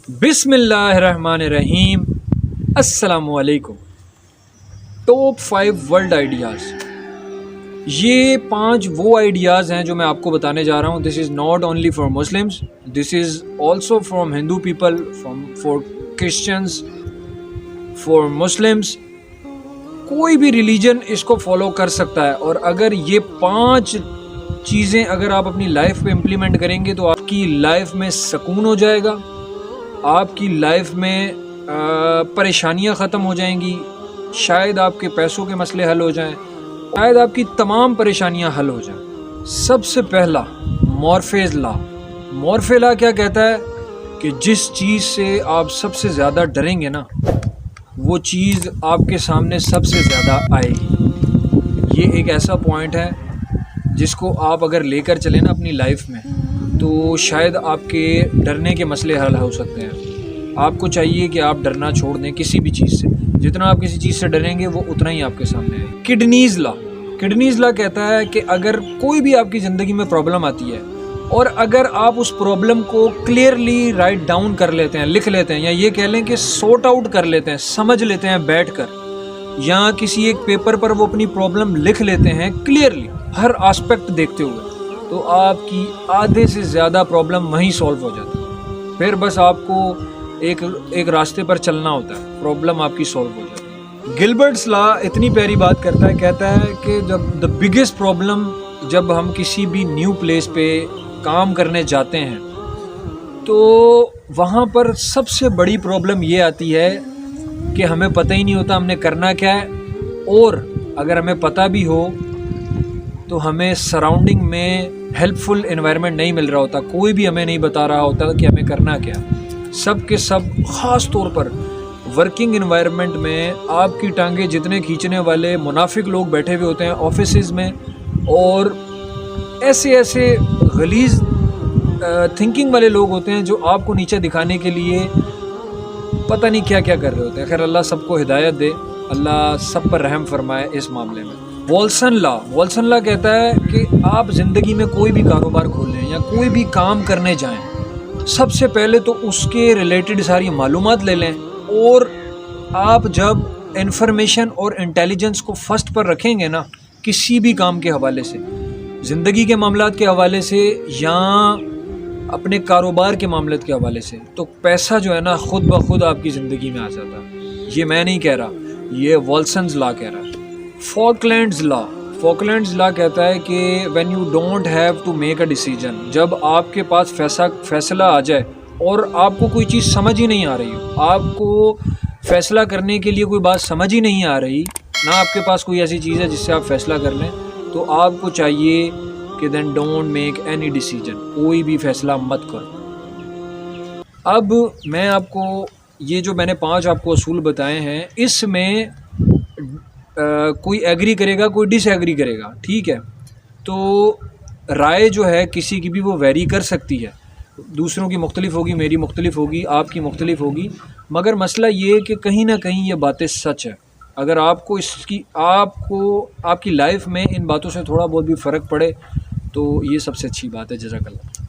بسم اللہ الرحمن الرحیم۔ السلام علیکم۔ ٹاپ 5 ورلڈ آئیڈیاز، یہ 5 وہ آئیڈیاز ہیں جو میں آپ کو بتانے جا رہا ہوں۔ This is not only for Muslims, this is also from Hindu people, for Christians, for Muslims. کوئی بھی ریلیجن اس کو فالو کر سکتا ہے، اور اگر یہ 5 چیزیں اگر آپ اپنی لائف پہ امپلیمنٹ کریں گے تو آپ کی لائف میں سکون ہو جائے گا، آپ کی لائف میں پریشانیاں ختم ہو جائیں گی، شاید آپ کے پیسوں کے مسئلے حل ہو جائیں، شاید آپ کی تمام پریشانیاں حل ہو جائیں۔ سب سے پہلا مورفیز لا۔ مورفے لا کیا کہتا ہے کہ جس چیز سے آپ سب سے زیادہ ڈریں گے نا، وہ چیز آپ کے سامنے سب سے زیادہ آئے گی۔ یہ ایک ایسا پوائنٹ ہے جس کو آپ اگر لے کر چلیں نا اپنی لائف میں، تو شاید آپ کے ڈرنے کے مسئلے حل ہو سکتے ہیں۔ آپ کو چاہیے کہ آپ ڈرنا چھوڑ دیں کسی بھی چیز سے۔ جتنا آپ کسی چیز سے ڈریں گے وہ اتنا ہی آپ کے سامنے آئے۔ کڈنیز لا۔ کڈنیز لا کہتا ہے کہ اگر کوئی بھی آپ کی زندگی میں پرابلم آتی ہے، اور اگر آپ اس پرابلم کو کلیئرلی رائٹ ڈاؤن کر لیتے ہیں، لکھ لیتے ہیں، یا یہ کہہ لیں کہ سورٹ آؤٹ کر لیتے ہیں، سمجھ لیتے ہیں بیٹھ کر، یا کسی ایک پیپر پر وہ اپنی پرابلم لکھ لیتے ہیں کلیئرلی ہر آسپیکٹ دیکھتے ہوئے، تو آپ کی آدھے سے زیادہ پرابلم وہیں سولو ہو جاتی ہے۔ پھر بس آپ کو ایک راستے پر چلنا ہوتا ہے، پرابلم آپ کی سولو ہو جاتی ہے۔ گلبرٹس لا اتنی پیاری بات کرتا ہے، کہتا ہے کہ جب دا بگیسٹ پرابلم، جب ہم کسی بھی نیو پلیس پہ کام کرنے جاتے ہیں تو وہاں پر سب سے بڑی پرابلم یہ آتی ہے کہ ہمیں پتہ ہی نہیں ہوتا ہم نے کرنا کیا ہے، اور اگر ہمیں پتہ بھی ہو تو ہمیں سراؤنڈنگ میں ہیلپ فل انوائرمنٹ نہیں مل رہا ہوتا، کوئی بھی ہمیں نہیں بتا رہا ہوتا کہ ہمیں کرنا کیا۔ سب کے سب، خاص طور پر ورکنگ انوائرمنٹ میں آپ کی ٹانگیں جتنے کھینچنے والے منافق لوگ بیٹھے ہوئے ہوتے ہیں آفیسز میں، اور ایسے غلیظ تھنکنگ والے لوگ ہوتے ہیں جو آپ کو نیچے دکھانے کے لیے پتہ نہیں کیا کیا کر رہے ہوتے ہیں۔ خیر اللہ سب کو ہدایت دے، اللہ سب پر رحم فرمائے اس معاملے میں۔ والسن لا۔ والسن لا کہتا ہے کہ آپ زندگی میں کوئی بھی کاروبار کھولیں یا کوئی بھی کام کرنے جائیں، سب سے پہلے تو اس کے ریلیٹڈ ساری معلومات لے لیں، اور آپ جب انفارمیشن اور انٹیلیجنس کو فرسٹ پر رکھیں گے نا، کسی بھی کام کے حوالے سے، زندگی کے معاملات کے حوالے سے یا اپنے کاروبار کے معاملات کے حوالے سے، تو پیسہ جو ہے نا خود بخود آپ کی زندگی میں آ جاتا ہے۔ یہ میں نہیں کہہ رہا، یہ والسنز لا کہہ رہا ہے۔ فاکلینڈز لا۔ فاکلینڈز لا کہتا ہے کہ when you don't have to make a decision، جب آپ کے پاس فیصلہ آ جائے اور آپ کو کوئی چیز سمجھ ہی نہیں آ رہی ہو، آپ کو فیصلہ کرنے کے لیے کوئی بات سمجھ ہی نہیں آ رہی، نہ آپ کے پاس کوئی ایسی چیز ہے جس سے آپ فیصلہ کر لیں، تو آپ کو چاہیے کہ then don't make any decision، کوئی بھی فیصلہ مت کرو۔ اب میں آپ کو یہ جو میں نے 5 آپ کو اصول بتائے ہیں، اس میں کوئی ایگری کرے گا، کوئی ڈس ایگری کرے گا، ٹھیک ہے؟ تو رائے جو ہے کسی کی بھی وہ ویری کر سکتی ہے، دوسروں کی مختلف ہوگی، میری مختلف ہوگی، آپ کی مختلف ہوگی، مگر مسئلہ یہ ہے کہ کہیں نہ کہیں یہ باتیں سچ ہے۔ اگر آپ کو آپ کی لائف میں ان باتوں سے تھوڑا بہت بھی فرق پڑے تو یہ سب سے اچھی بات ہے۔ جزاک اللہ۔